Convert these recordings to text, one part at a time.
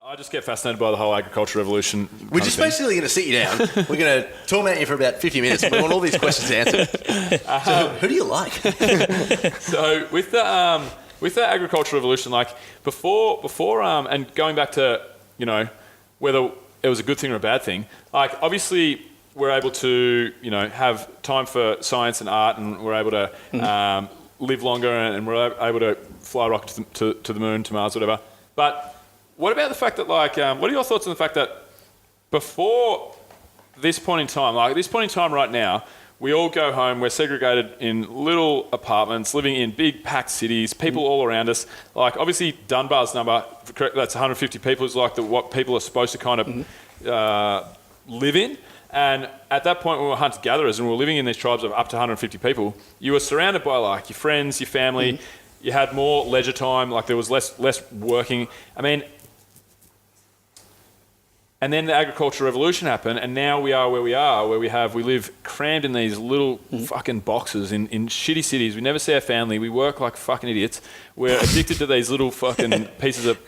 I just get fascinated by the whole agricultural revolution. We're just basically going to sit you down. We're going to torment you for about 50 minutes. We want all these questions answered. So who do you like? So with the agricultural revolution, like before, and going back to whether it was a good thing or a bad thing. Like obviously, we're able to have time for science and art, and we're able to live longer, and we're able to fly rockets to the moon, to Mars, whatever. But what about the fact that, what are your thoughts on the fact that before this point in time, like this point in time right now, we all go home, we're segregated in little apartments, living in big packed cities, people all around us. Like obviously Dunbar's number, that's 150 people, is like what people are supposed to kind of live in. And at that point when we were hunter-gatherers and we were living in these tribes of up to 150 people, you were surrounded by like your friends, your family, you had more leisure time, like there was less working. I mean, and then the agricultural revolution happened, and now we are where we are, where we live crammed in these little fucking boxes in shitty cities. We never see our family. We work like fucking idiots. We're addicted to these little fucking pieces of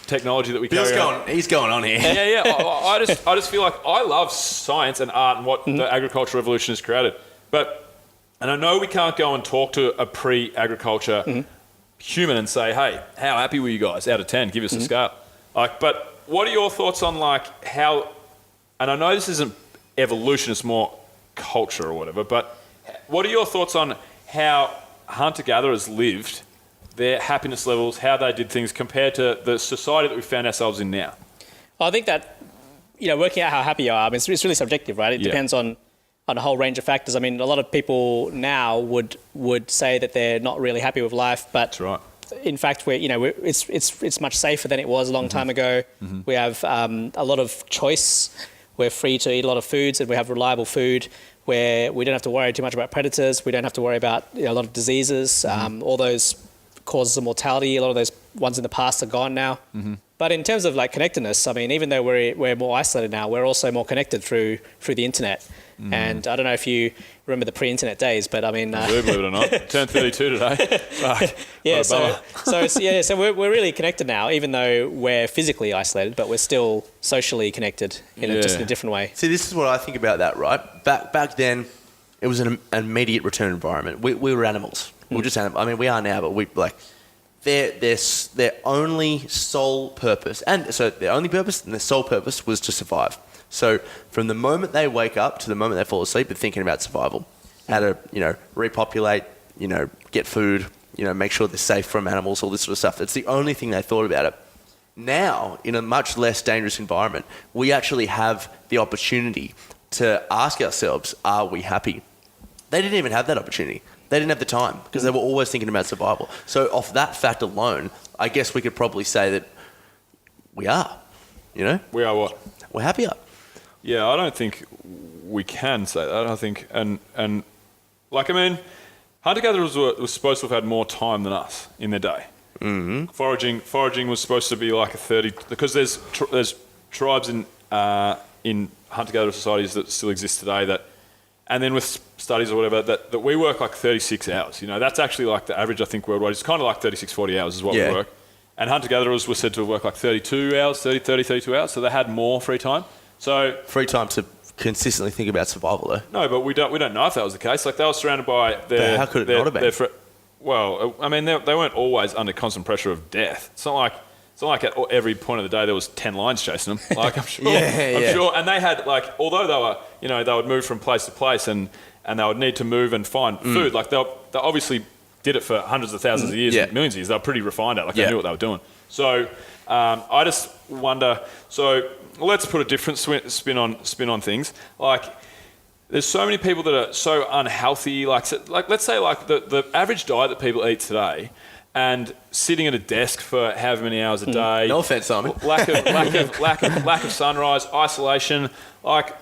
technology that we carry around. He's going on here. Yeah. I just feel like I love science and art and what the agricultural revolution has created. And I know we can't go and talk to a pre-agriculture human and say, hey, how happy were you guys out of 10? Give us a scale. But what are your thoughts on how, and I know this isn't evolution, it's more culture or whatever, but what are your thoughts on how hunter-gatherers lived, their happiness levels, how they did things compared to the society that we found ourselves in now? Well, I think that, working out how happy you are, I mean, it's really subjective, right? It depends on a whole range of factors. I mean, a lot of people now would say that they're not really happy with life, but that's right. In fact, it's much safer than it was a long time ago. We have a lot of choice. We're free to eat a lot of foods, and we have reliable food where we don't have to worry too much about predators. We don't have to worry about a lot of diseases. All those causes of mortality, a lot of those ones in the past are gone now. But in terms of connectedness, I mean, even though we're more isolated now, we're also more connected through the internet. And I don't know if you remember the pre-internet days, but I mean... believe it or not. Turned 32 today. Fuck. Yeah, so we're really connected now, even though we're physically isolated, but we're still socially connected just in a different way. See, this is what I think about that, right? Back then, it was an immediate return environment. We were animals. We were just animals. I mean, we are now, but their only sole purpose, and their sole purpose was to survive. So from the moment they wake up to the moment they fall asleep, they're thinking about survival, how to repopulate, get food, make sure they're safe from animals, all this sort of stuff. That's the only thing they thought about it. Now, in a much less dangerous environment, we actually have the opportunity to ask ourselves, are we happy? They didn't even have that opportunity. They didn't have the time because they were always thinking about survival. So off that fact alone, I guess we could probably say that we are, We are what? We're happier. Yeah, I don't think we can say that. I think, hunter-gatherers were supposed to have had more time than us in their day. Foraging was supposed to be like a 30, because there's tribes in hunter-gatherer societies that still exist today and then with studies or whatever, that we work like 36 hours. That's actually like the average, I think, worldwide. It's kind of like 36, 40 hours is what we work. And hunter-gatherers were said to have worked like 32 hours, 32 hours, so they had more free time. So free time to consistently think about survival, though. No, but we don't know if that was the case. Like they were surrounded by their. But how could it not have been? Well, I mean, they weren't always under constant pressure of death. It's not like at every point of the day there was 10 lions chasing them. Like I'm sure, I'm sure. And they had although they were, they would move from place to place and they would need to move and find food. Like they obviously did it for hundreds of thousands of years, millions of years. They were pretty refined at it. They knew what they were doing. So I just wonder. So let's put a different spin on things. Like, there's so many people that are so unhealthy. Like let's say the average diet that people eat today, and sitting at a desk for however many hours a day. No offense, Simon. Lack of sunrise, isolation. Like,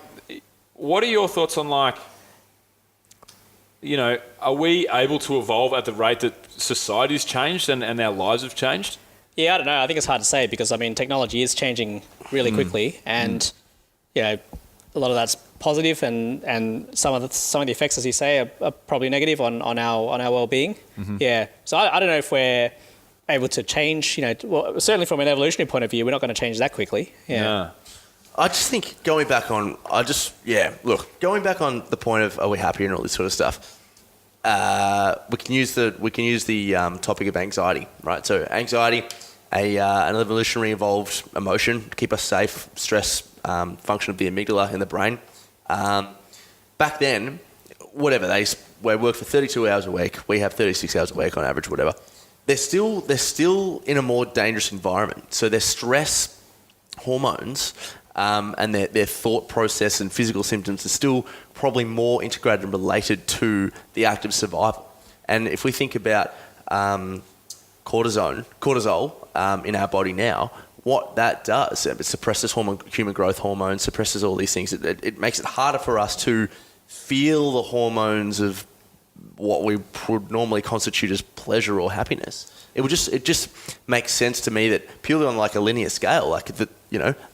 what are your thoughts on are we able to evolve at the rate that society's changed and our lives have changed? Yeah, I don't know. I think it's hard to say because, technology is changing really quickly and, a lot of that's positive and some of the effects, as you say, are probably negative on our well-being. Yeah. So I don't know if we're able to change. Well, certainly from an evolutionary point of view, we're not going to change that quickly. Yeah. I just think going back on the point of are we happy and all this sort of stuff, we can use the topic of anxiety, right? So anxiety, an evolutionary evolved emotion to keep us safe, stress, function of the amygdala in the brain. Back then, whatever, they work for 32 hours a week. We have 36 hours a week on average, whatever. They're still in a more dangerous environment. So their stress hormones and their thought process and physical symptoms are still probably more integrated and related to the act of survival. And if we think about cortisol in our body now, what that does, it suppresses human growth hormone, suppresses all these things. It makes it harder for us to feel the hormones of what we would normally constitute as pleasure or happiness. It just makes sense to me that purely on like a linear scale, like the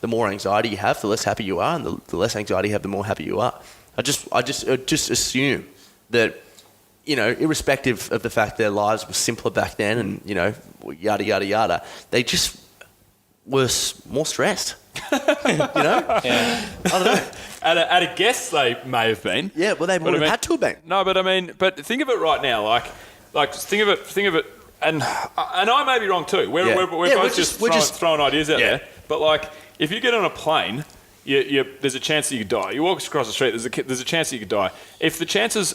more anxiety you have, the less happy you are, and the less anxiety you have, the more happy you are. I just assume that, irrespective of the fact their lives were simpler back then, and yada yada yada, they just were more stressed. Yeah. I don't know. At a guess, they may have been. Yeah, well, they would have had to have been. No, but think of it right now. Like think of it, and I may be wrong too. We're both just throwing ideas out there. But like, if you get on a plane, there's a chance that you could die. You walk across the street, there's a chance that you could die. If the chances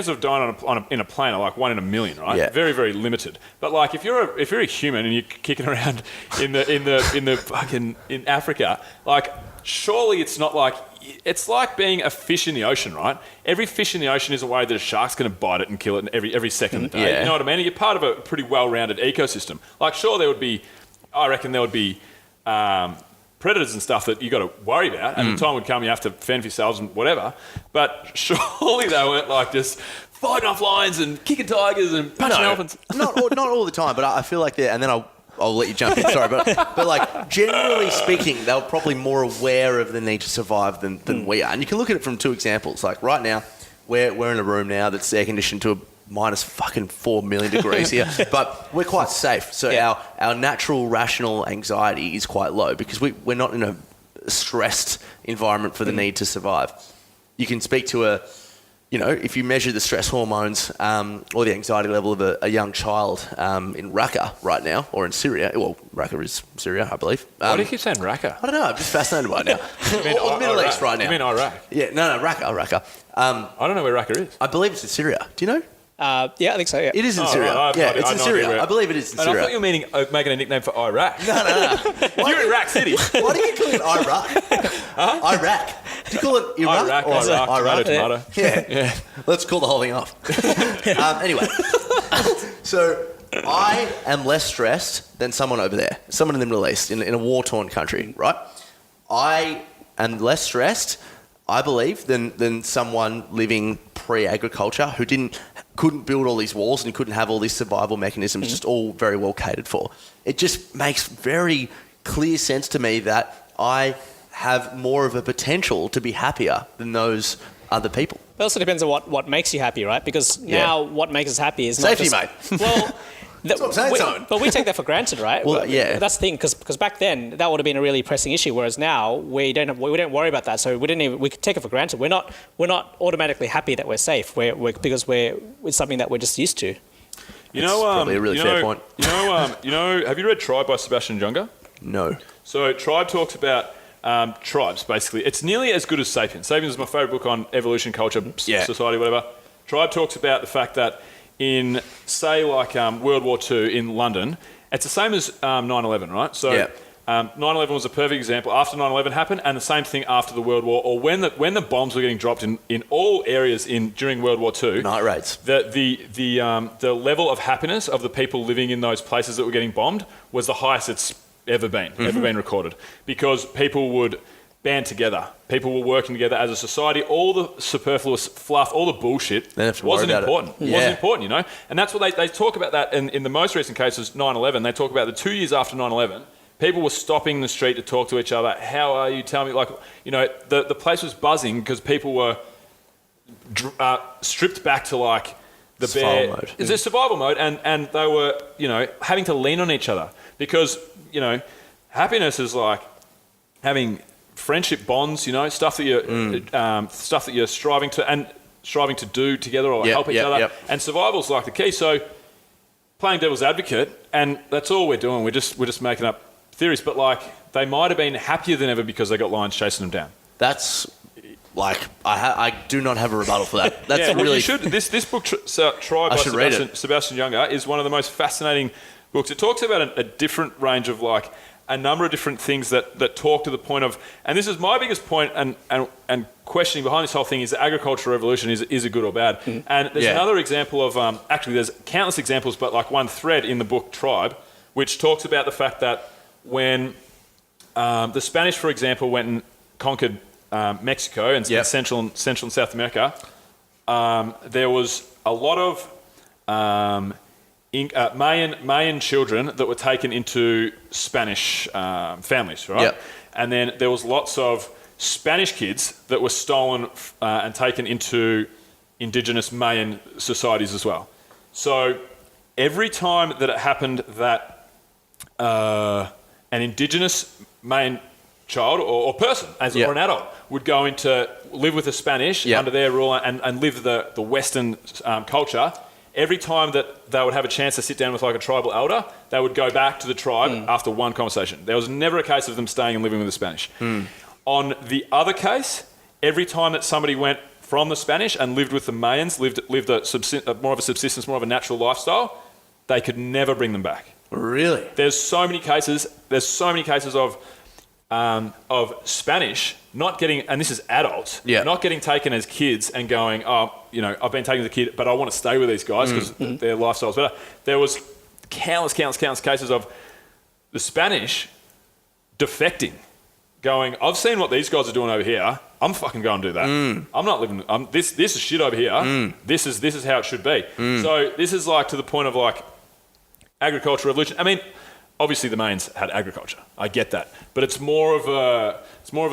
of dying in a plane are like 1 in a million, right? Yeah. Very, very limited. But like, if you're a human and you're kicking around in Africa, like, surely it's not like. It's like being a fish in the ocean, right? Every fish in the ocean is worried that a shark's going to bite it and kill it every second of the day. Yeah. You know what I mean? You're part of a pretty well-rounded ecosystem. Like, sure, I reckon there would be predators and stuff that you got to worry about, and the time would come you have to fend for yourselves and whatever. But surely they weren't like just fighting off lions and kicking tigers and punching elephants. Not all the time, but I feel like and then I'll let you jump in, sorry, but like generally speaking, they were probably more aware of the need to survive than we are. And you can look at it from two examples. Like right now, we're in a room now that's air conditioned to a minus fucking 4 million degrees here, but we're quite safe. So our natural rational anxiety is quite low because we're not in a stressed environment for the need to survive. You can speak to if you measure the stress hormones or the anxiety level of a young child in Raqqa right now, or in Syria. Well, Raqqa is Syria, I believe. Why do you keep saying Raqqa? I don't know. I'm just fascinated by it now. Or Middle East right now. You mean Iraq? Yeah, no, Raqqa. I don't know where Raqqa is. I believe it's in Syria. Do you know? Yeah, I think so. Yeah. It is in Syria. Right. It's in Syria. I believe it is in And Syria. I thought you were meaning making a nickname for Iraq. No. You're in Iraq City. Why do you call it Iraq? Iraq. Do you call it Iraq? Iraq. Tomato. Yeah. Let's call the whole thing off. Anyway, so I am less stressed than someone over there, someone in the Middle East, in a war-torn country, right? I am less stressed, I believe, than someone living pre-agriculture who couldn't build all these walls and couldn't have all these survival mechanisms just all very well catered for. It just makes very clear sense to me that I have more of a potential to be happier than those other people. It also depends on what makes you happy, right? Because now what makes us happy is safety, not just, mate. Well, That's what I'm saying, Simon. but we take that for granted, right? Well, yeah. That's the thing, because back then that would have been a really pressing issue, whereas now we don't worry about that. So we take it for granted. We're not automatically happy that we're safe. Because it's something that we're just used to. Probably a really fair point. Have you read Tribe by Sebastian Junger? No. So Tribe talks about tribes, basically. It's nearly as good as Sapiens. Sapiens is my favourite book on evolution, culture, society, whatever. Tribe talks about the fact that in, say, like World War II in London, it's the same as 9/11, right? So 9/11 was a perfect example. After 9/11 happened, and the same thing after the World War, or when the bombs were getting dropped in all areas during World War II. Night raids. The level of happiness of the people living in those places that were getting bombed was the highest it's ever been recorded, because people would band together. People were working together as a society. All the superfluous fluff, all the bullshit wasn't important. It wasn't important, And that's what they talk about that in the most recent cases, 9/11. They talk about the 2 years after 9/11, people were stopping the street to talk to each other. How are you? Tell me, the place was buzzing because people were stripped back to the Survival bear. mode. It's a survival mode, and they were, having to lean on each other because, happiness is like having friendship bonds, stuff that you're striving to do together or Yep, help each yep, other. yep. And survival's like the key. So playing devil's advocate, and that's all we're doing. We're just making up theories, but like they might have been happier than ever because they got lions chasing them down. That's like I do not have a rebuttal for that. That's Yeah, well, really you should. This book, Tribe I by should read Sebastian Junger, is one of the most fascinating books. It talks about a different range of like a number of different things that talk to the point of, and this is my biggest point and questioning behind this whole thing is the agricultural revolution is it good or bad? And there's Yeah. another example of actually there's countless examples, but like one thread in the book Tribe, which talks about the fact that when the Spanish, for example, went and conquered Mexico and Yep. Central and South America, there was a lot of Mayan children that were taken into Spanish families, right? Yep. And then there was lots of Spanish kids that were stolen and taken into indigenous Mayan societies as well. So every time that it happened that an indigenous Mayan child or person Yep. or an adult would go into live with the Spanish Yep. under their rule and live the Western culture, every time that they would have a chance to sit down with like a tribal elder, they would go back to the tribe after one conversation. There was never a case of them staying and living with the Spanish. On the other case, every time that somebody went from the Spanish and lived with the Mayans, lived more of a subsistence, more of a natural lifestyle, they could never bring them back. really. There's so many cases of Spanish not getting, and this is adults, Yeah. not getting taken as kids and going, I've been taken as a kid, but I want to stay with these guys because their lifestyle's better. There was countless cases of the Spanish defecting, going, I've seen what these guys are doing over here. I'm fucking going to do that. I'm not living. This is shit over here. This is how it should be. So this is like to the point of like agricultural revolution. I mean, obviously the Mayans had agriculture. I get that, but it's more of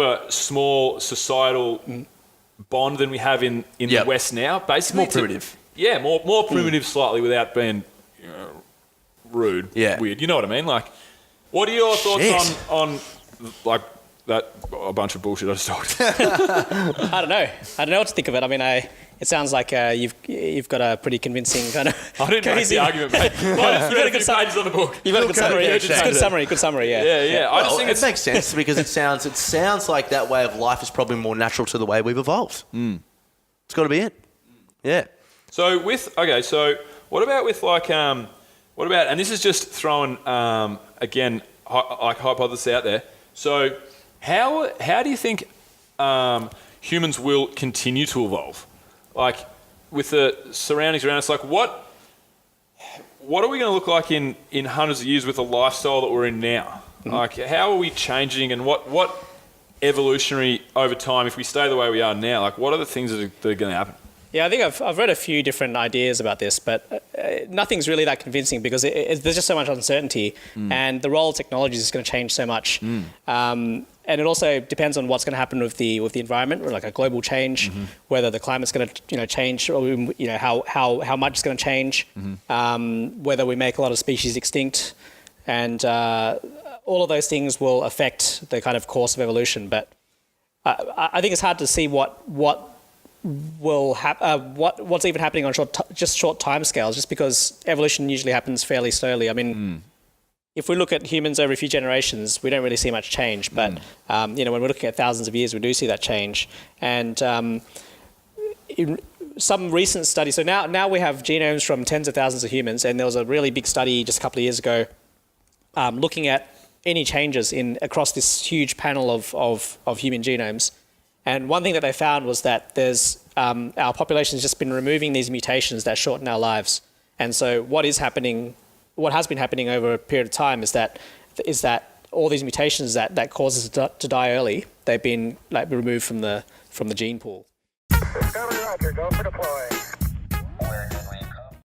a small societal bond than we have in the Yep. West now. Basically, More primitive. Yeah, more primitive slightly without being rude. Yeah. Weird. You know what I mean? Like, what are your thoughts Shit. on like that? A bunch of bullshit I just talked. I don't know what to think of it. I mean, it sounds like you've got a pretty convincing kind of. I didn't make the argument, mate. I just read a few pages of the book. You've got a good summary. yeah, It's good summary. Yeah. Yeah. I just Well, think it makes sense because it sounds like that way of life is probably more natural to the way we've evolved. It's got to be it. Yeah. So what about with like what about, and this is just throwing again like hypothesis out there. So how do you think humans will continue to evolve? Like with the surroundings around us, like what are we going to look like in hundreds of years with the lifestyle that we're in now? Like how are we changing, and what evolutionary over time, if we stay the way we are now, like what are the things that are going to happen? Yeah, I think I've read a few different ideas about this, but nothing's really that convincing because there's just so much uncertainty, and the role of technology is going to change so much. And it also depends on what's going to happen with the environment, or like a global change, whether the climate's going to change, or how much it's going to change, whether we make a lot of species extinct, and all of those things will affect the kind of course of evolution. But I think it's hard to see what's even happening on short time scales, just because evolution usually happens fairly slowly. I mean, if we look at humans over a few generations, we don't really see much change. But when we're looking at thousands of years, we do see that change. And in some recent studies, so now we have genomes from tens of thousands of humans, and there was a really big study just a couple of years ago looking at any changes across this huge panel of human genomes. And one thing that they found was that there's our population has just been removing these mutations that shorten our lives. And so what has been happening over a period of time is that all these mutations that cause us to die early, they've been like removed from the gene pool. Discovery Roger, go for deploy.